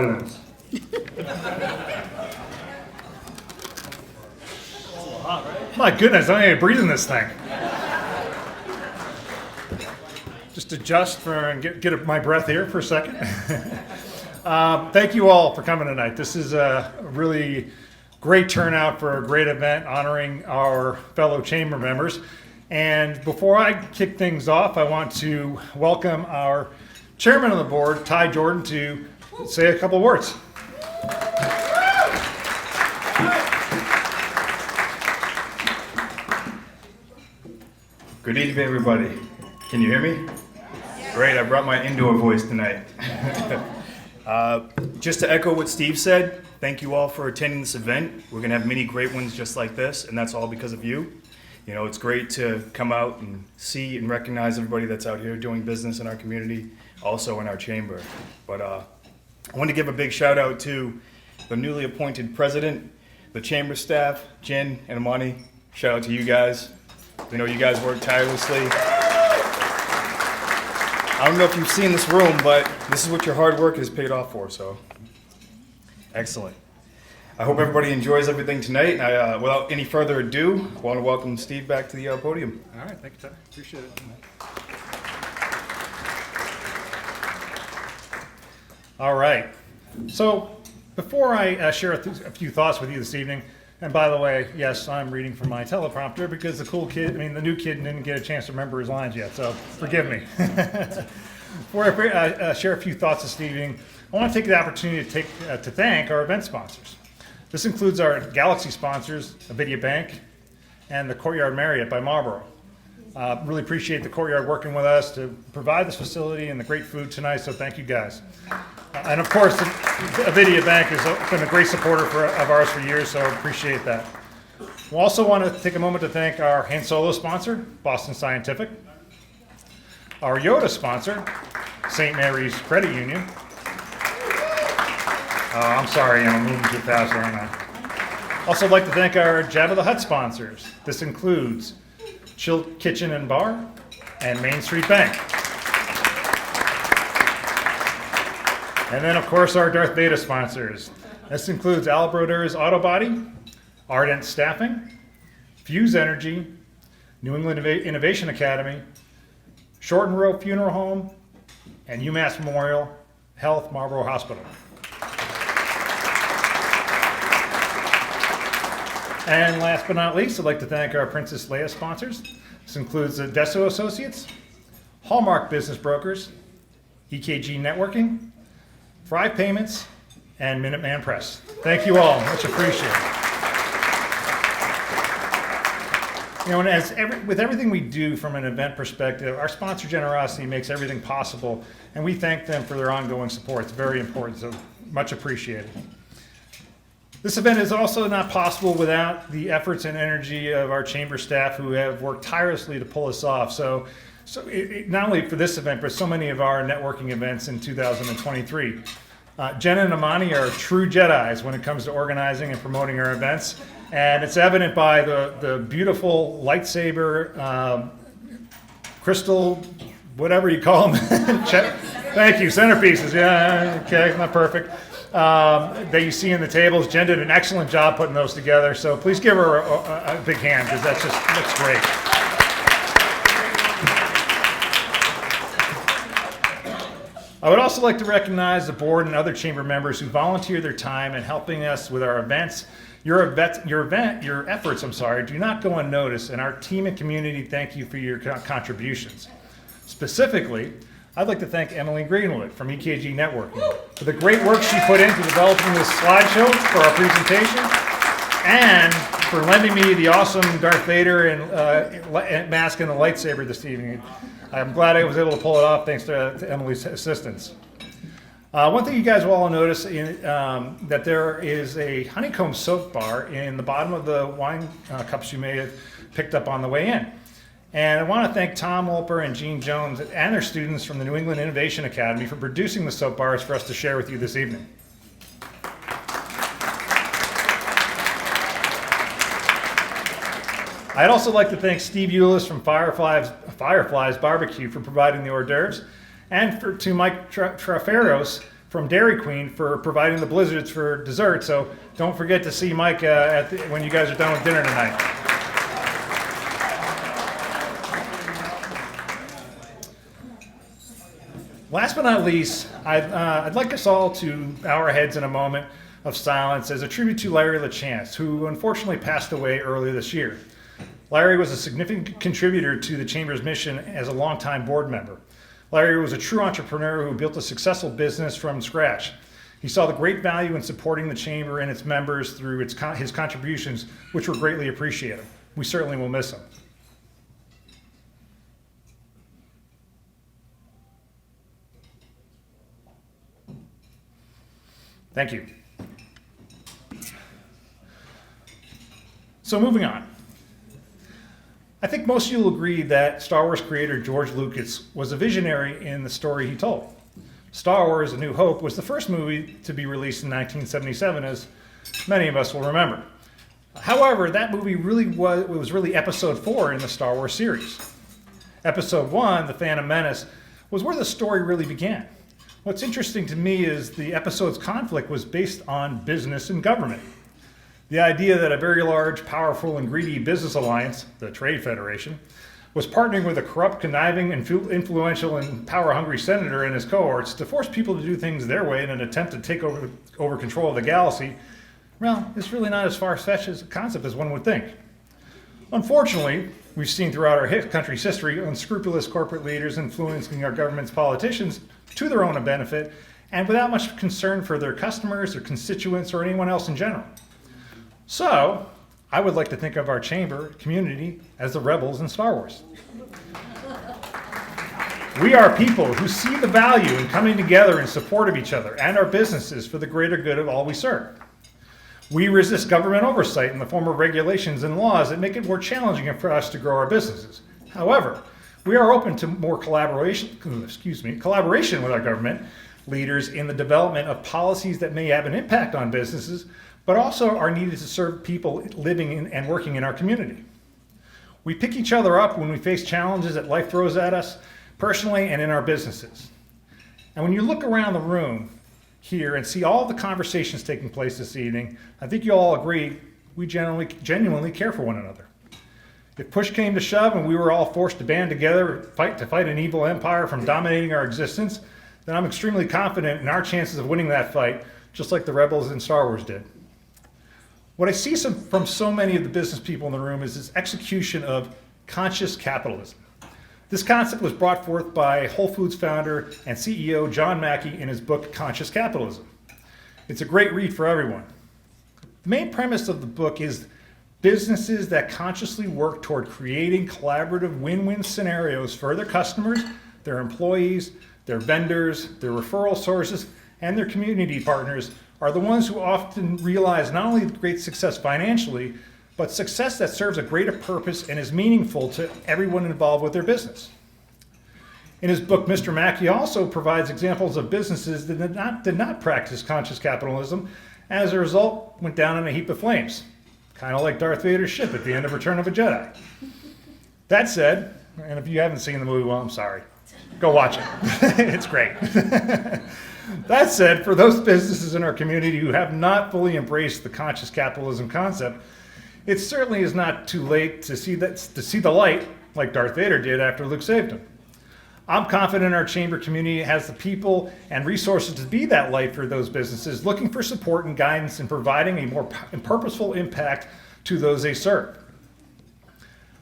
vitamins. My goodness, I ain't breathing this thing. Just adjust and get my breath here for a second. Thank you all for coming tonight. This is a really great turnout for a great event honoring our fellow chamber members. And before I kick things off, I want to welcome our chairman of the board, Ty Jordan, to say a couple words. Good evening, everybody. Can you hear me? Great, I brought my indoor voice tonight. Just to echo what Steve said, thank you all for attending this event. We're gonna have many great ones just like this, and that's all because of you. You know, it's great to come out and see and recognize everybody that's out here doing business in our community, also in our chamber. But I want to give a big shout out to the newly appointed president, the chamber staff, Jen and Amani. Shout out to you guys. We know you guys work tirelessly. I don't know if you've seen this room, but this is what your hard work has paid off for, so excellent. I hope everybody enjoys everything tonight, and without any further ado, I want to welcome Steve back to the podium. All right, thank you, Ty. Appreciate it. All right. So before I share a few thoughts with you this evening, and by the way, yes, I'm reading from my teleprompter because the new kid didn't get a chance to remember his lines yet, so forgive me. Before I share a few thoughts this evening, I want to take the opportunity to thank our event sponsors. This includes our Galaxy sponsors, Avidia Bank, and the Courtyard Marriott by Marlborough. Really appreciate the Courtyard working with us to provide this facility and the great food tonight, so thank you guys. And of course, Avidia Bank has been a great supporter of ours for years, so appreciate that. We also want to take a moment to thank our Han Solo sponsor, Boston Scientific, our Yoda sponsor, St. Mary's Credit Union. I'm sorry, I'm moving too fast, aren't I? Also like to thank our Jabba the Hutt sponsors. This includes Chill Kitchen and Bar and Main Street Bank. And then, of course, our Darth Vader sponsors. This includes Albroder's Auto Body, Ardent Staffing, Fuse Energy, New England Innovation Academy, Shorten Row Funeral Home, and UMass Memorial Health Marlborough Hospital. And last but not least, I'd like to thank our Princess Leia sponsors. This includes the Deso Associates, Hallmark Business Brokers, EKG Networking, Fry Payments, and Minuteman Press. Thank you all, much appreciated. You know, and with everything we do from an event perspective, our sponsor generosity makes everything possible, and we thank them for their ongoing support. It's very important, so much appreciated. This event is also not possible without the efforts and energy of our chamber staff who have worked tirelessly to pull this off. So not only for this event, but so many of our networking events in 2023. Jenna and Amani are true Jedis when it comes to organizing and promoting our events. And it's evident by the beautiful lightsaber, crystal, whatever you call them. Thank you, centerpieces. Yeah, okay, not perfect. That you see in the tables. Jen did an excellent job putting those together. So please give her a big hand because that's great. I would also like to recognize the board and other chamber members who volunteer their time in helping us with our events. Your efforts, do not go unnoticed, and our team and community thank you for your contributions. Specifically, I'd like to thank Emily Greenwood from EKG Networking for the great work she put into developing this slideshow for our presentation, and for lending me the awesome Darth Vader and mask and the lightsaber this evening. I'm glad I was able to pull it off thanks to Emily's assistance. One thing you guys will all notice that there is a honeycomb soap bar in the bottom of the wine cups you may have picked up on the way in. And I want to thank Tom Wolper and Gene Jones and their students from the New England Innovation Academy for producing the soap bars for us to share with you this evening. I'd also like to thank Steve Eulis from Fireflies Barbecue for providing the hors d'oeuvres, and to Mike Traferos from Dairy Queen for providing the blizzards for dessert. So don't forget to see Mike when you guys are done with dinner tonight. Last but not least, I'd like us all to bow our heads in a moment of silence as a tribute to Larry LaChance, who unfortunately passed away earlier this year. Larry was a significant contributor to the Chamber's mission as a longtime board member. Larry was a true entrepreneur who built a successful business from scratch. He saw the great value in supporting the Chamber and its members through his contributions, which were greatly appreciated. We certainly will miss him. Thank you. So moving on. I think most of you will agree that Star Wars creator George Lucas was a visionary in the story he told. Star Wars: A New Hope was the first movie to be released in 1977, as many of us will remember. However, that movie was really episode 4 in the Star Wars series. Episode 1, The Phantom Menace, was where the story really began. What's interesting to me is the episode's conflict was based on business and government. The idea that a very large, powerful, and greedy business alliance, the Trade Federation, was partnering with a corrupt, conniving, influential, and power-hungry senator and his cohorts to force people to do things their way in an attempt to take over control of the galaxy, well, it's really not as far-fetched a concept as one would think. Unfortunately, we've seen throughout our country's history unscrupulous corporate leaders influencing our government's politicians to their own benefit and without much concern for their customers, their constituents, or anyone else in general. So, I would like to think of our chamber community as the rebels in Star Wars. We are people who see the value in coming together in support of each other and our businesses for the greater good of all we serve. We resist government oversight in the form of regulations and laws that make it more challenging for us to grow our businesses. However, we are open to more collaboration with our government leaders in the development of policies that may have an impact on businesses, but also are needed to serve people living in and working in our community. We pick each other up when we face challenges that life throws at us, personally and in our businesses. And when you look around the room here and see all the conversations taking place this evening, I think you'll all agree we genuinely care for one another. If push came to shove and we were all forced to band together to fight an evil empire from dominating our existence, then I'm extremely confident in our chances of winning that fight, just like the rebels in Star Wars did. What I see from so many of the business people in the room is this execution of conscious capitalism. This concept was brought forth by Whole Foods founder and CEO John Mackey in his book, Conscious Capitalism. It's a great read for everyone. The main premise of the book is businesses that consciously work toward creating collaborative win-win scenarios for their customers, their employees, their vendors, their referral sources, and their community partners are the ones who often realize not only great success financially, but success that serves a greater purpose and is meaningful to everyone involved with their business. In his book, Mr. Mackey also provides examples of businesses that did not practice conscious capitalism, and as a result, went down in a heap of flames, kind of like Darth Vader's ship at the end of Return of a Jedi. That said, and if you haven't seen the movie, well, I'm sorry. Go watch it. It's great. That said, for those businesses in our community who have not fully embraced the conscious capitalism concept, it certainly is not too late to see the light like Darth Vader did after Luke saved him. I'm confident our chamber community has the people and resources to be that light for those businesses looking for support and guidance in providing a more purposeful impact to those they serve.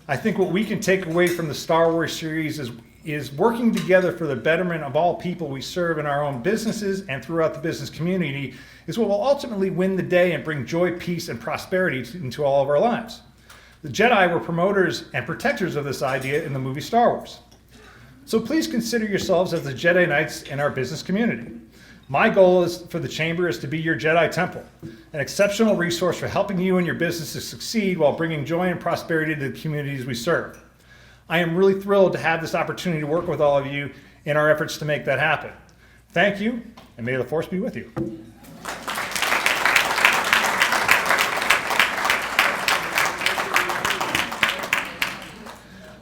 I think what we can take away from the Star Wars series is working together for the betterment of all people we serve in our own businesses and throughout the business community is what will ultimately win the day and bring joy, peace, and prosperity into all of our lives. The Jedi were promoters and protectors of this idea in the movie Star Wars. So please consider yourselves as the Jedi Knights in our business community. My goal for the Chamber is to be your Jedi Temple, an exceptional resource for helping you and your business to succeed while bringing joy and prosperity to the communities we serve. I am really thrilled to have this opportunity to work with all of you in our efforts to make that happen. Thank you, and may the Force be with you.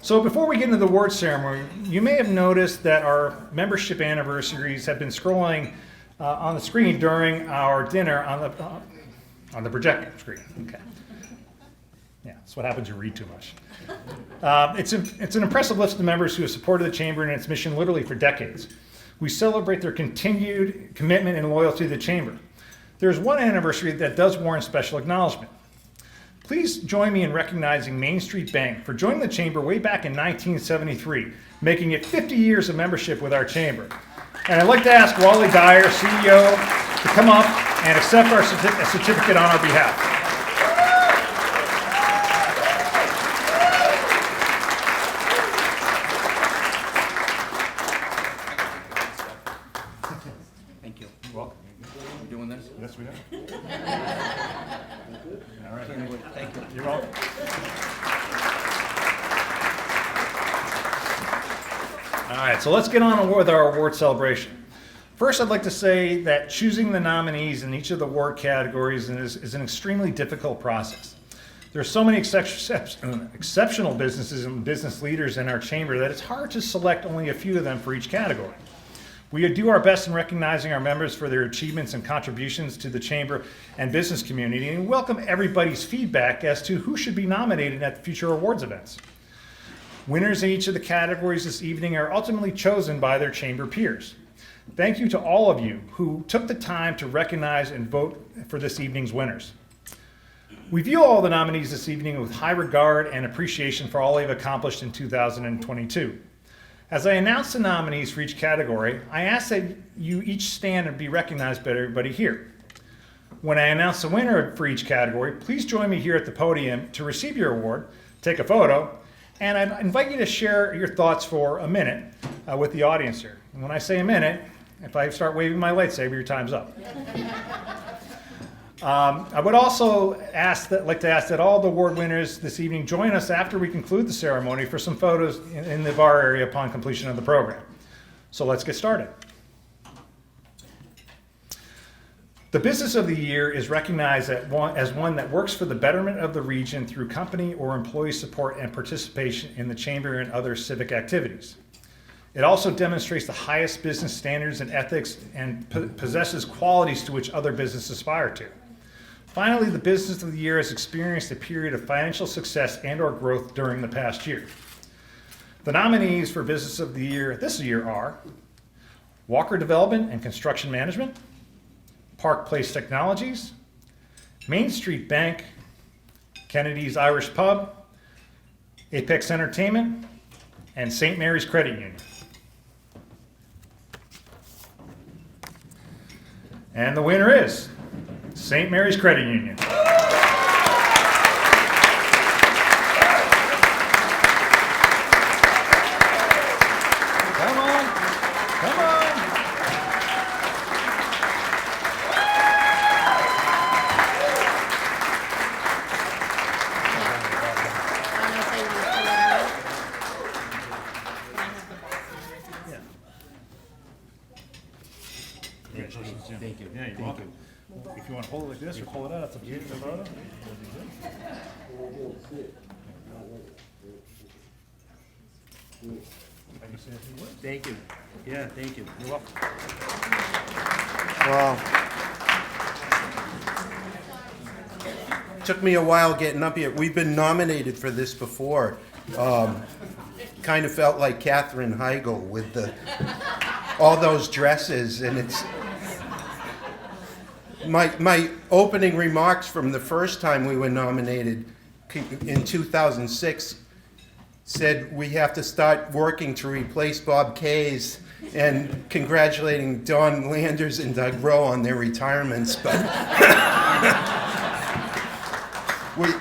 So before we get into the award ceremony, you may have noticed that our membership anniversaries have been scrolling on the screen during our dinner on the projector screen. Okay. Yeah, that's what happens when you read too much. It's an impressive list of members who have supported the Chamber and its mission literally for decades. We celebrate their continued commitment and loyalty to the Chamber. There's one anniversary that does warrant special acknowledgement. Please join me in recognizing Main Street Bank for joining the Chamber way back in 1973, making it 50 years of membership with our Chamber. And I'd like to ask Wally Dyer, CEO, to come up and accept our certificate on our behalf. Thank you. You're welcome. We're doing this? Yes, we are. All right. Thank you. You're welcome. All right, so let's get on with our award celebration. First, I'd like to say that choosing the nominees in each of the award categories is an extremely difficult process. There are so many exceptional businesses and business leaders in our Chamber that it's hard to select only a few of them for each category. We do our best in recognizing our members for their achievements and contributions to the Chamber and business community, and welcome everybody's feedback as to who should be nominated at future awards events. Winners in each of the categories this evening are ultimately chosen by their Chamber peers. Thank you to all of you who took the time to recognize and vote for this evening's winners. We view all the nominees this evening with high regard and appreciation for all they've accomplished in 2022. As I announce the nominees for each category, I ask that you each stand and be recognized by everybody here. When I announce the winner for each category, please join me here at the podium to receive your award, take a photo, and I invite you to share your thoughts for a minute with the audience here. And when I say a minute, if I start waving my lightsaber, your time's up. I would also like to ask that all the award winners this evening join us after we conclude the ceremony for some photos in the bar area upon completion of the program. So let's get started. The Business of the Year is recognized as one that works for the betterment of the region through company or employee support and participation in the Chamber and other civic activities. It also demonstrates the highest business standards and ethics and possesses qualities to which other businesses aspire to. Finally, the Business of the Year has experienced a period of financial success and/or growth during the past year. The nominees for Business of the Year this year are Walker Development and Construction Management, Park Place Technologies, Main Street Bank, Kennedy's Irish Pub, Apex Entertainment, and St. Mary's Credit Union. And the winner is St. Mary's Credit Union. Come on, come on. Thank you. Yeah, you're welcome. If you want to hold it like this or pull it out, it's up to you. Thank you. Yeah, thank you. You're welcome. Well, took me a while getting up here. We've been nominated for this before. Kind of felt like Katherine Heigl with all those dresses, and it's my opening remarks from the first time we were nominated in 2006 said we have to start working to replace Bob Kays, and congratulating Don Landers and Doug Rowe on their retirements, but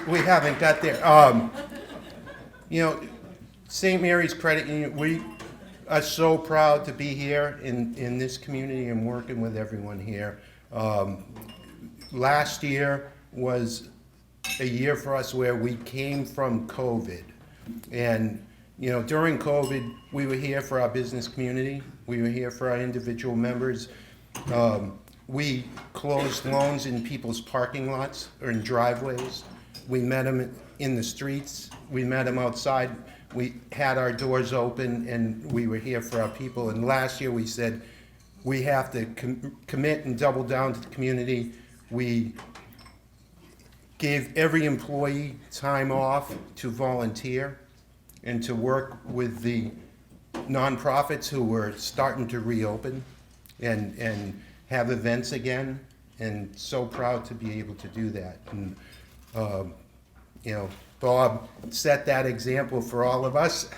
we haven't got there. St. Mary's Credit Union, we are so proud to be here in this community and working with everyone here. Last year was a year for us where we came from COVID. And, during COVID, we were here for our business community. We were here for our individual members. We closed loans in people's parking lots or in driveways. We met them in the streets. We met them outside. We had our doors open, and we were here for our people. And last year we said, we have to commit and double down to the community. We gave every employee time off to volunteer and to work with the nonprofits who were starting to reopen and have events again, and so proud to be able to do that. And, you know, Bob set that example for all of us,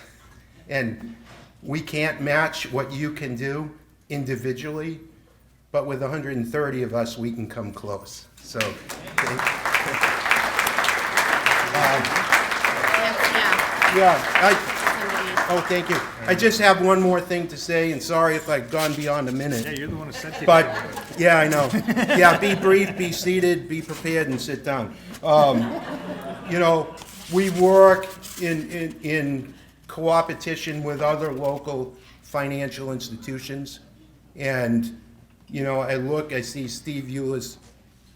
and we can't match what you can do individually, but with 130 of us, we can come close. So, oh, thank you. I just have one more thing to say, and sorry if I've gone beyond a minute. Yeah, you're the one who said But, yeah, I know. Yeah, be brief, be seated, be prepared, and sit down. You know, we work in co-opetition with other local financial institutions. And, you know, I see Steve Eulis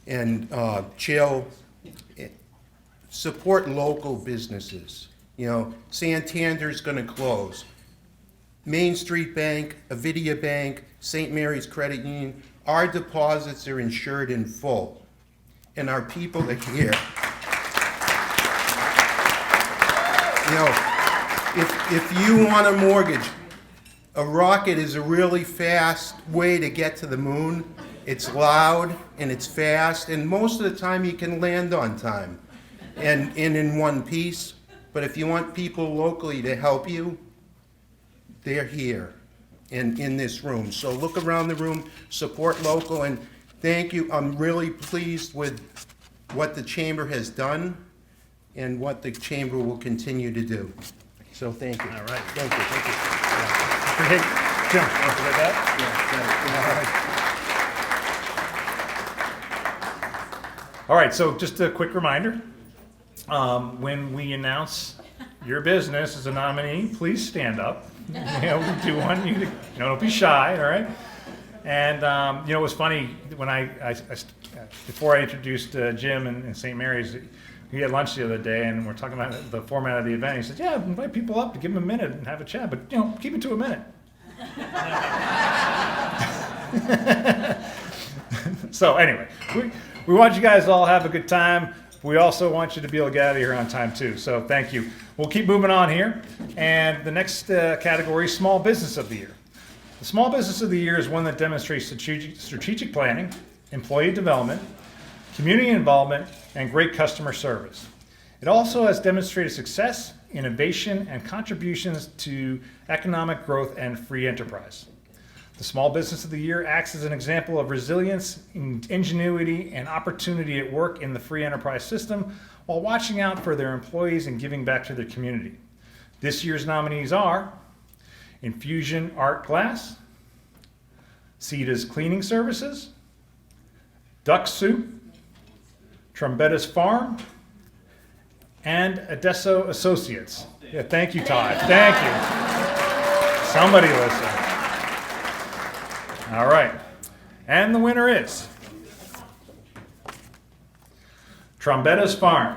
and Chill support local businesses. You know, Santander's gonna close. Main Street Bank, Avidia Bank, St. Mary's Credit Union, our deposits are insured in full, and our people are here. You know, if you want a mortgage, a rocket is a really fast way to get to the moon. It's loud and it's fast, and most of the time you can land on time and in one piece. But if you want people locally to help you, they're here in this room. So look around the room, support local, and thank you. I'm really pleased with what the Chamber has done and what the Chamber will continue to do. So thank you. All right. Thank you. Thank you. Hey, Jim, want to that? All right, so just a quick reminder. When we announce your business as a nominee, please stand up. You know, we do one. You know, don't be shy, all right? And you know, it was funny when before I introduced Jim and St. Mary's. We had lunch the other day, and we're talking about the format of the event. He said, "Yeah, invite people up to give them a minute and have a chat, but you know, keep it to a minute." So anyway, we want you guys to all have a good time. We also want you to be able to get out of here on time too. So thank you. We'll keep moving on here, and the next category is Small Business of the Year. The Small Business of the Year is one that demonstrates strategic planning, employee development, community involvement, and great customer service. It also has demonstrated success, innovation, and contributions to economic growth and free enterprise. The Small Business of the Year acts as an example of resilience, ingenuity, and opportunity at work in the free enterprise system while watching out for their employees and giving back to their community. This year's nominees are Infusion Art Glass, Ceda's Cleaning Services, Duck Soup, Trombetta's Farm, and Adesso Associates. Yeah, thank you, Todd. Thank you. Somebody listen. All right. And the winner is Trombetta's Farm.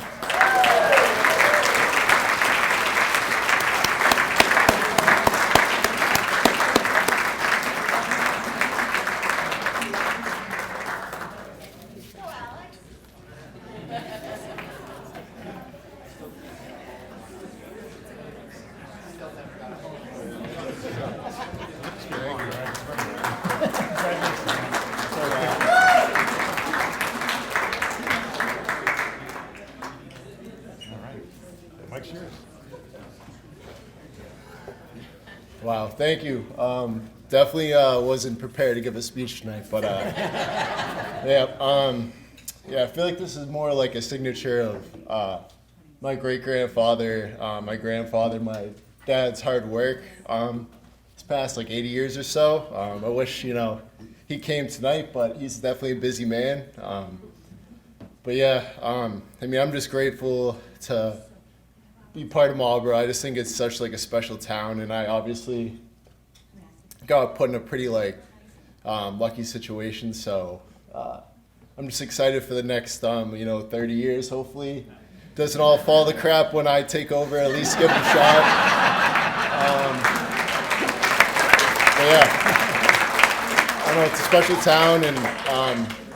Wow, thank you. Definitely wasn't prepared to give a speech tonight, but yeah, I feel like this is more like a signature of my great-grandfather, my grandfather, my dad's hard work. It's past like 80 years or so. I wish, you know, he came tonight, but he's definitely a busy man. But yeah, I mean, I'm just grateful to be part of Marlborough. I just think it's such like a special town, and I obviously got put in a pretty like lucky situation. So I'm just excited for the next 30 years. Hopefully, doesn't all fall to crap when I take over. At least give it a shot. But yeah, don't know, it's a special town, and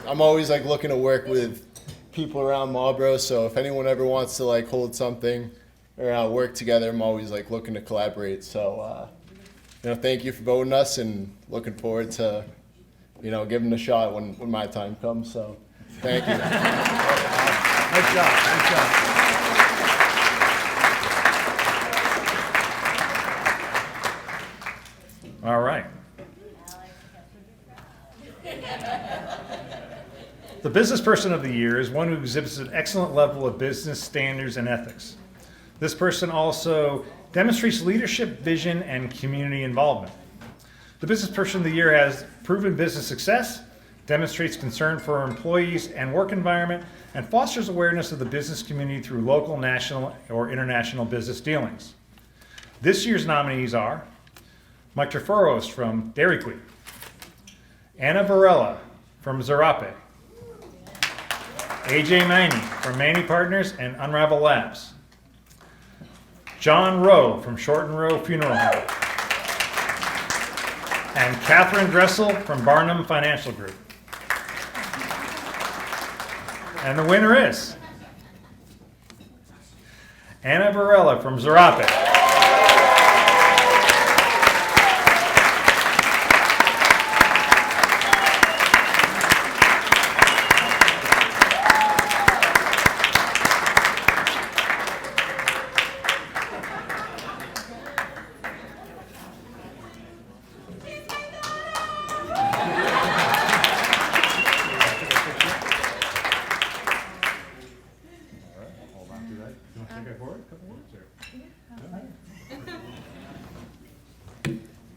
I'm always like looking to work with people around Marlborough. So if anyone ever wants to like hold something or work together, I'm always like looking to collaborate. So thank you for voting us, and looking forward to giving it a shot when my time comes. So thank you. Nice job. Nice job. All right. The business person of the year is one who exhibits an excellent level of business standards and ethics. This person also demonstrates leadership, vision, and community involvement. The business person of the year has proven business success, demonstrates concern for employees and work environment, and fosters awareness of the business community through local, national, or international business dealings. This year's nominees are Mike Treforos from Dairy Queen, Anna Varela from Zarape, AJ Maney from Maney Partners and Unravel Labs, John Rowe from Shorten Rowe Funeral Home, and Catherine Dressel from Barnum Financial Group. And the winner is Anna Varela from Zarape.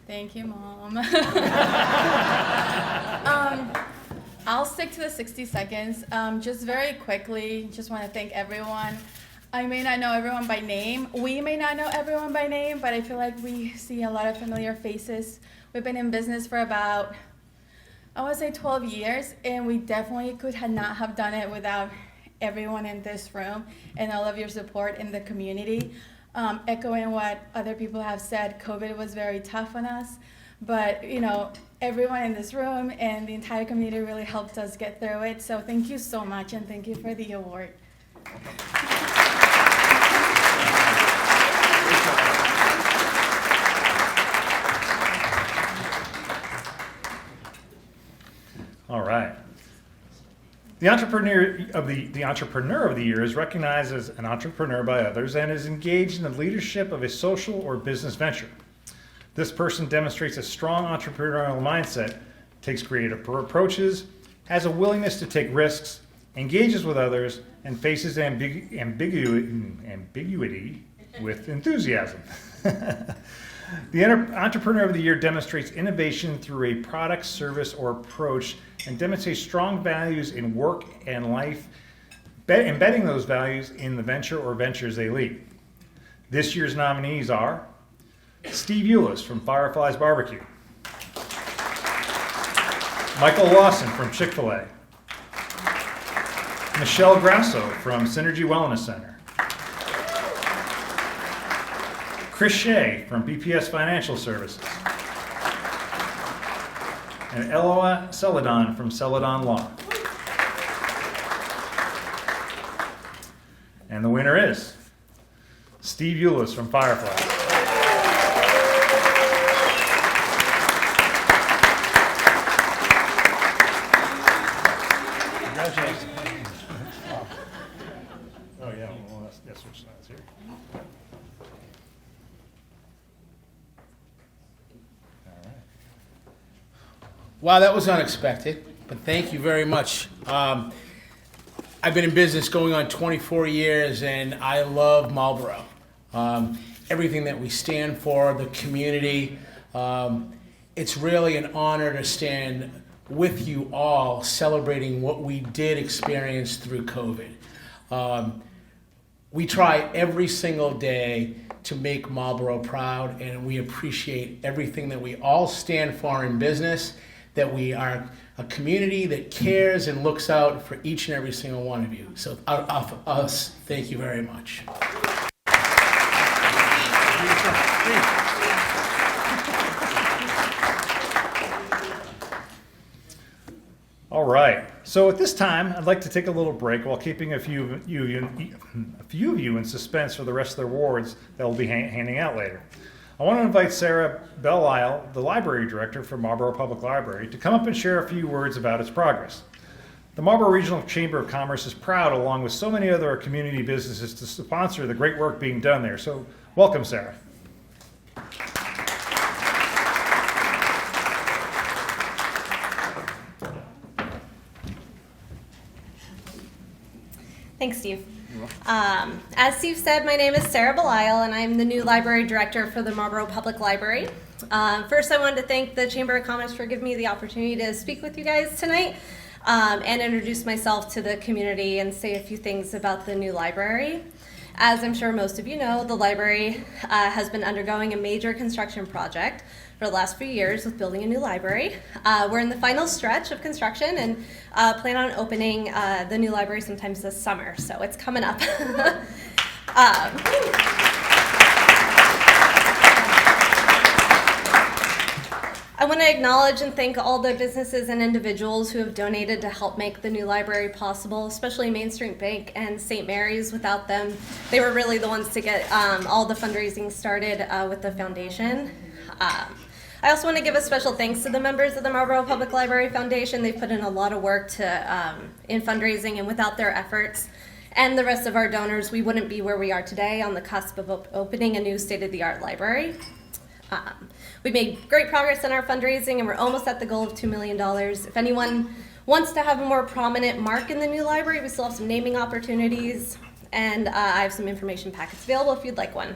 Thank you, Mom. I'll stick to the 60 seconds. Just very quickly, just want to thank everyone. I may not know everyone by name. We may not know everyone by name, but I feel like we see a lot of familiar faces. We've been in business for about, I want to say 12 years, and we definitely not have done it without everyone in this room and all of your support in the community. Echoing what other people have said, COVID was very tough on us, but everyone in this room and the entire community really helped us get through it. So thank you so much, and thank you for the award. All right. The entrepreneur of the year is recognized as an entrepreneur by others and is engaged in the leadership of a social or business venture. This person demonstrates a strong entrepreneurial mindset, takes creative approaches, has a willingness to take risks, engages with others, and faces ambiguity with enthusiasm. The entrepreneur of the year demonstrates innovation through a product, service, or approach, and demonstrates strong values in work and life, embedding those values in the venture or ventures they lead. This year's nominees are Steve Eulis from Fireflies Barbecue, Michael Lawson from Chick-fil-A, Michelle Grasso from Synergy Wellness Center, Chris Shea from BPS Financial Services, and Eloa Celadon from Celadon Law. And the winner is Steve Eulis from Firefly. Congratulations. Oh yeah, well, that's switch sides here. Wow, that was unexpected, but thank you very much. I've been in business going on 24 years, and I love Marlborough. Everything that we stand for, the community. It's really an honor to stand with you all celebrating what we did experience through COVID. We try every single day to make Marlborough proud, and we appreciate everything that we all stand for in business, that we are a community that cares and looks out for each and every single one of you. So out of us, thank you very much. right. So at this time, I'd like to take a little break while keeping a few of you in suspense for the rest of the awards that we'll be handing out later. I want to invite Sarah Belle-Isle, the library director for Marlborough Public Library, to come up and share a few words about its progress. The Marlborough Regional Chamber of Commerce is proud, along with so many other community businesses, to sponsor the great work being done there. So welcome, Sarah. Thanks, Steve. As Steve said, my name is Sarah Belle-Isle, and I'm the new library director for the Marlborough Public Library. First, I wanted to thank the Chamber of Commerce for giving me the opportunity to speak with you guys tonight and introduce myself to the community and say a few things about the new library. As I'm sure most of you know, the library has been undergoing a major construction project for the last few years with building a new library. We're in the final stretch of construction and plan on opening the new library sometime this summer, so it's coming up. I want to acknowledge and thank all the businesses and individuals who have donated to help make the new library possible, especially Main Street Bank and St. Mary's. Without them, they were really the ones to get all the fundraising started with the foundation. I also want to give a special thanks to the members of the Marlborough Public Library Foundation. They've put in a lot of work in fundraising, and without their efforts and the rest of our donors, we wouldn't be where we are today on the cusp of opening a new state-of-the-art library. We made great progress in our fundraising, and we're almost at the goal of $2 million. If anyone wants to have a more prominent mark in the new library, we still have some naming opportunities, and I have some information packets available if you'd like one.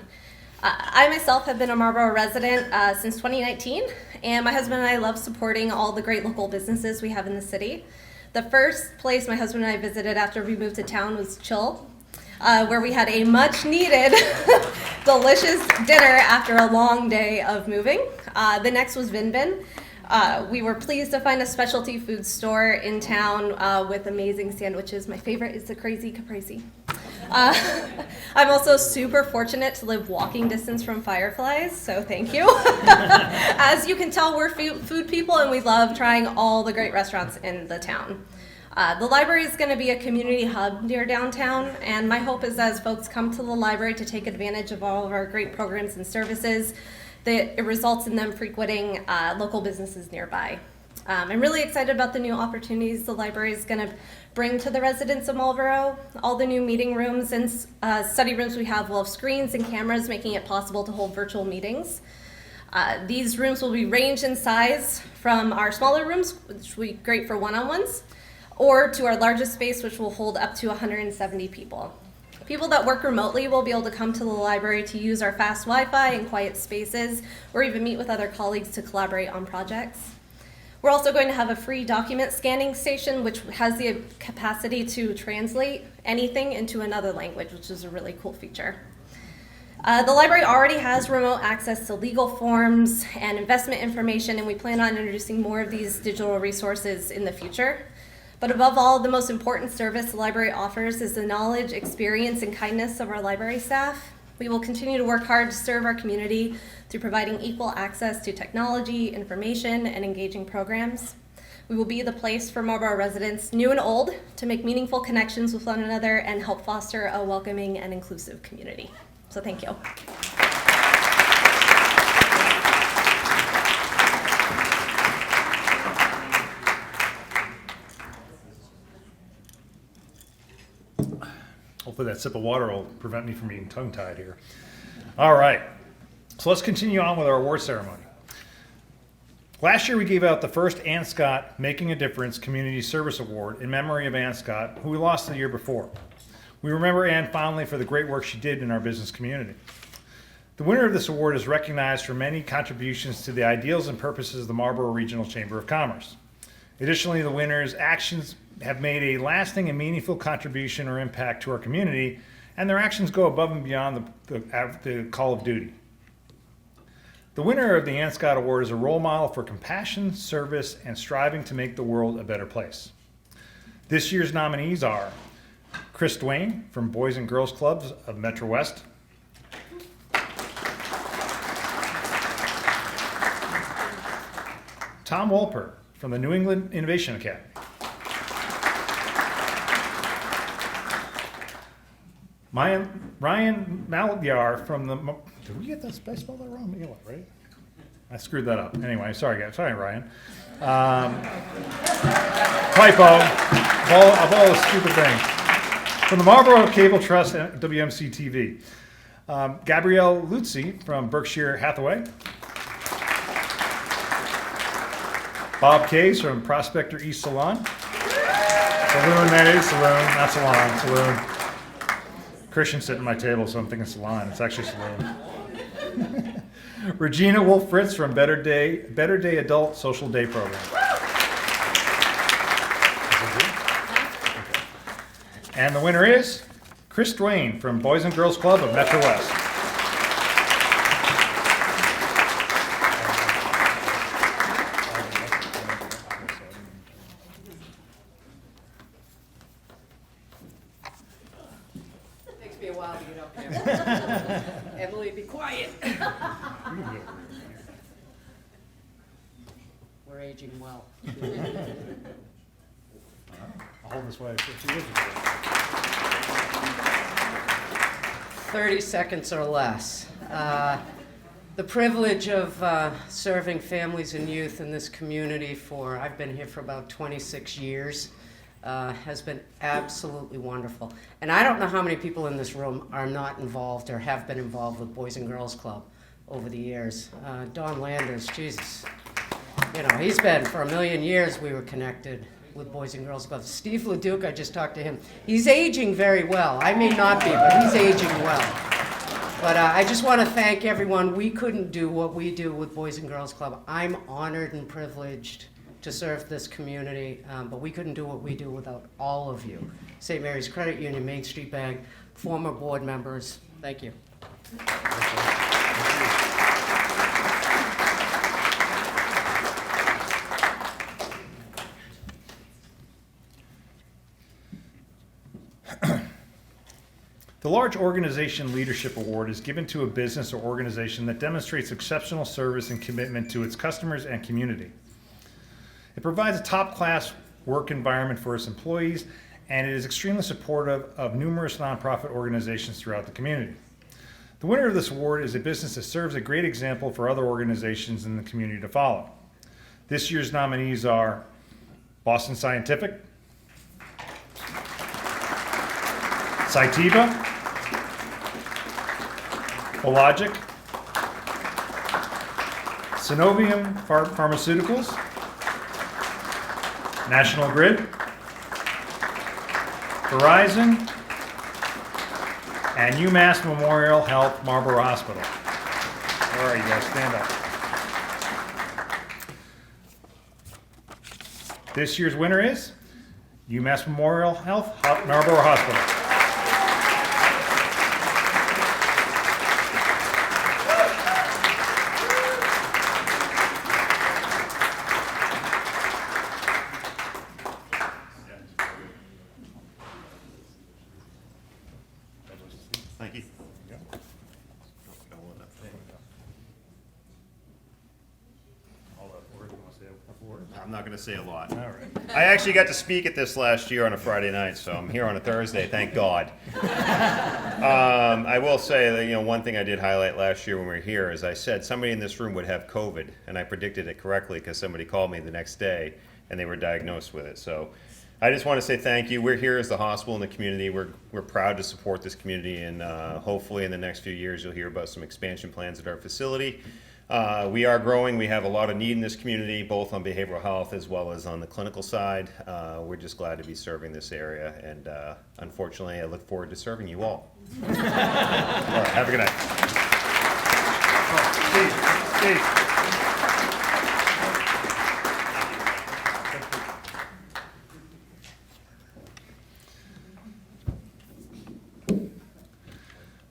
I myself have been a Marlborough resident since 2019, and my husband and I love supporting all the great local businesses we have in the city. The first place my husband and I visited after we moved to town was Chill, where we had a much needed delicious dinner after a long day of moving. The next was Vin Bin. We were pleased to find a specialty food store in town with amazing sandwiches. My favorite is the Crazy Caprese. I'm also super fortunate to live walking distance from Fireflies, so thank you. As you can tell, we're food people, and we love trying all the great restaurants in the town. The library is going to be a community hub near downtown, and my hope is as folks come to the library to take advantage of all of our great programs and services, that it results in them frequenting local businesses nearby. I'm really excited about the new opportunities the library is going to bring to the residents of Marlborough. All the new meeting rooms and study rooms we have will have screens and cameras, making it possible to hold virtual meetings. These rooms will be ranged in size from our smaller rooms, which will be great for one-on-ones, or to our largest space, which will hold up to 170 people. People that work remotely will be able to come to the library to use our fast Wi-Fi and quiet spaces, or even meet with other colleagues to collaborate on projects. We're also going to have a free document scanning station, which has the capacity to translate anything into another language, which is a really cool feature. The library already has remote access to legal forms and investment information, and we plan on introducing more of these digital resources in the future. But above all, the most important service the library offers is the knowledge, experience, and kindness of our library staff. We will continue to work hard to serve our community through providing equal access to technology, information, and engaging programs. We will be the place for Marlborough residents, new and old, to make meaningful connections with one another and help foster a welcoming and inclusive community. So thank you. Hopefully that sip of water will prevent me from being tongue-tied here. All right, so let's continue on with our award ceremony. Last year we gave out the first Ann Scott Making a Difference Community Service Award in memory of Ann Scott, who we lost the year before. We remember Ann fondly for the great work she did in our business community. The winner of this award is recognized for many contributions to the ideals and purposes of the Marlborough Regional Chamber of Commerce. Additionally, the winner's actions have made a lasting and meaningful contribution or impact to our community, and their actions go above and beyond the call of duty. The winner of the Ann Scott Award is a role model for compassion, service, and striving to make the world a better place. This year's nominees are Chris Dwayne from Boys and Girls Clubs of Metro West, Tom Wolpert from the New England Innovation Academy, Ryan Malyar from the, did we get that, did I spell that wrong? Yeah, right? I screwed that up. Anyway, sorry guys, sorry Ryan. Typo, of all the stupid things. From the Marlborough Cable Trust and WMCT-TV. Gabrielle Lutzi from Berkshire Hathaway. Bob Case from Prospector East Salon. Saloon, that is, saloon, not salon, saloon. Christian's sitting at my table, so I'm thinking salon. It's actually saloon. Regina Wolf Fritz from Better Day Adult Social Day Program. And the winner is Chris Dwayne from Boys and Girls Club of Metro West. Takes me a while to get up here. Emily, be quiet. We're aging well. I'll hold this way. 50 years ago. 30 seconds or less. The privilege of serving families and youth in this community I've been here for about 26 years, has been absolutely wonderful. And I don't know how many people in this room are not involved or have been involved with Boys and Girls Club over the years. Don Landers, Jesus, he's been, for a million years we were connected with Boys and Girls Club. Steve Leduc, I just talked to him. He's aging very well. I may not be, but he's aging well. But I just want to thank everyone. We couldn't do what we do with Boys and Girls Club. I'm honored and privileged to serve this community, but we couldn't do what we do without all of you. St. Mary's Credit Union, Main Street Bank, former board members, thank you. The Large Organization Leadership Award is given to a business or organization that demonstrates exceptional service and commitment to its customers and community. It provides a top-class work environment for its employees, and it is extremely supportive of numerous nonprofit organizations throughout the community. The winner of this award is a business that serves a great example for other organizations in the community to follow. This year's nominees are Boston Scientific, Cytiva, Hologic, Synovium Pharmaceuticals, National Grid, Verizon, and UMass Memorial Health Marlborough Hospital. All right, you guys, stand up. This year's winner is UMass Memorial Health Marlborough Hospital. Thank you. I'm not going to say a lot. All right. I actually got to speak at this last year on a Friday night, so I'm here on a Thursday, thank God. I will say that, one thing I did highlight last year when we were here is I said somebody in this room would have COVID, and I predicted it correctly because somebody called me the next day and they were diagnosed with it. So I just want to say thank you. We're here as the hospital in the community. We're proud to support this community, and hopefully in the next few years you'll hear about some expansion plans at our facility. We are growing. We have a lot of need in this community, both on behavioral health as well as on the clinical side. We're just glad to be serving this area, and unfortunately, I look forward to serving you all. All right, have a good night. Steve.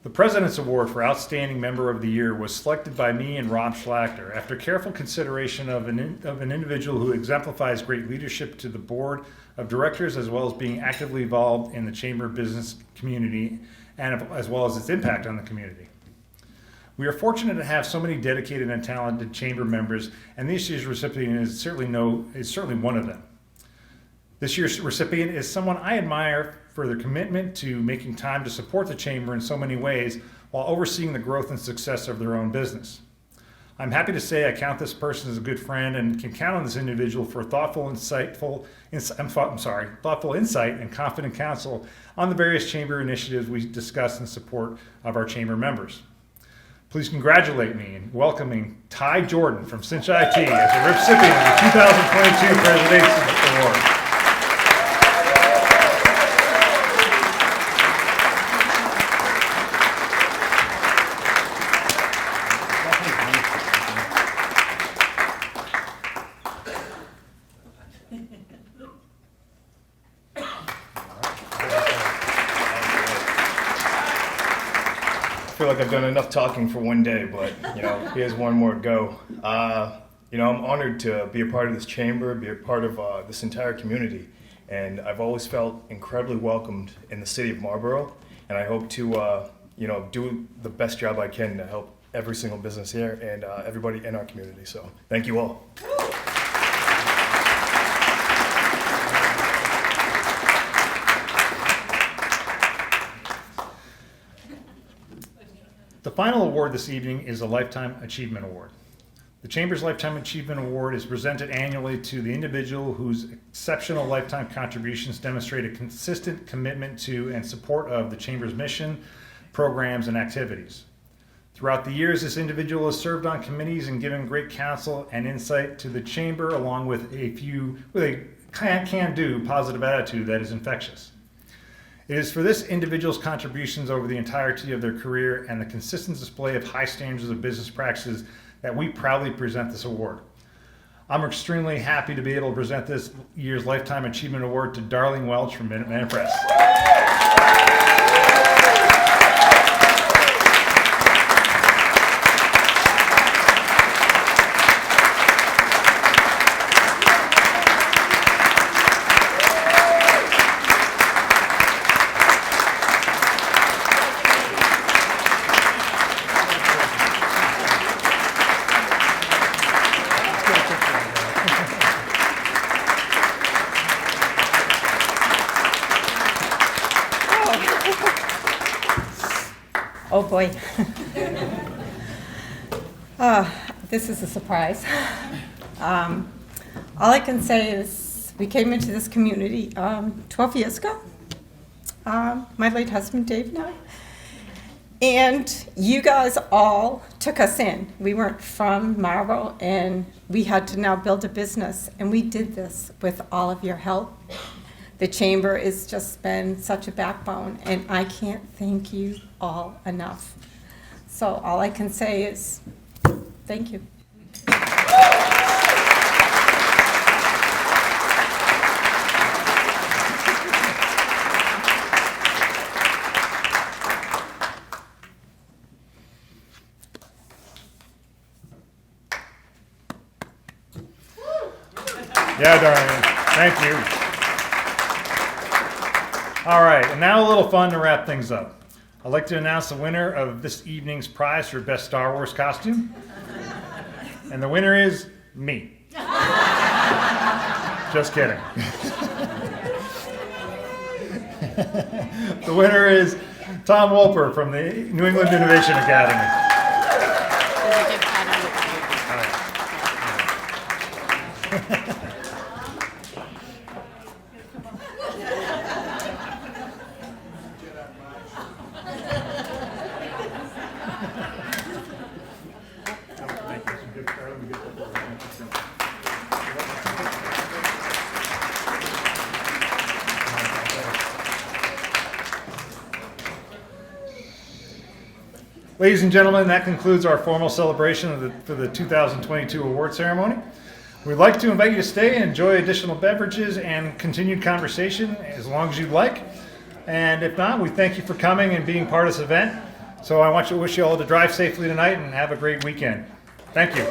The President's Award for Outstanding Member of the Year was selected by me and Rob Schlachter after careful consideration of an individual who exemplifies great leadership to the board of directors, as well as being actively involved in the chamber business community, and as well as its impact on the community. We are fortunate to have so many dedicated and talented chamber members, and this year's recipient is certainly one of them. This year's recipient is someone I admire for their commitment to making time to support the Chamber in so many ways while overseeing the growth and success of their own business. I'm happy to say I count this person as a good friend and can count on this individual for thoughtful insight and confident counsel on the various Chamber initiatives we discuss in support of our Chamber members. Please congratulate me in welcoming Ty Jordan from Cinch IT as a recipient of the 2022 President's Award. I feel like I've done enough talking for one day, but here's one more to go. I'm honored to be a part of this chamber, be a part of this entire community, and I've always felt incredibly welcomed in the city of Marlborough, and I hope to do the best job I can to help every single business here and everybody in our community. So thank you all. The final award this evening is a Lifetime Achievement Award. The Chamber's Lifetime Achievement Award is presented annually to the individual whose exceptional lifetime contributions demonstrate a consistent commitment to and support of the Chamber's mission, programs, and activities. Throughout the years, this individual has served on committees and given great counsel and insight to the Chamber, along with a can-do positive attitude that is infectious. It is for this individual's contributions over the entirety of their career and the consistent display of high standards of business practices that we proudly present this award. I'm extremely happy to be able to present this year's Lifetime Achievement Award to Darlene Welch from Minuteman Press. Oh boy. This is a surprise. All I can say is we came into this community 12 years ago. My late husband Dave and I. And you guys all took us in. We weren't from Marlborough and we had to now build a business. And we did this with all of your help. The Chamber has just been such a backbone, and I can't thank you all enough. So all I can say is thank you. Yeah, Darlene, thank you. All right, and now a little fun to wrap things up. I'd like to announce the winner of this evening's prize for Best Star Wars Costume. And the winner is me. Just kidding. The winner is Tom Wolper from the New England Innovation Academy. Ladies and gentlemen, that concludes our formal celebration for the 2022 award ceremony. We'd like to invite you to stay and enjoy additional beverages and continued conversation as long as you'd like. And if not, we thank you for coming and being part of this event. So I want to wish you all to drive safely tonight and have a great weekend. Thank you.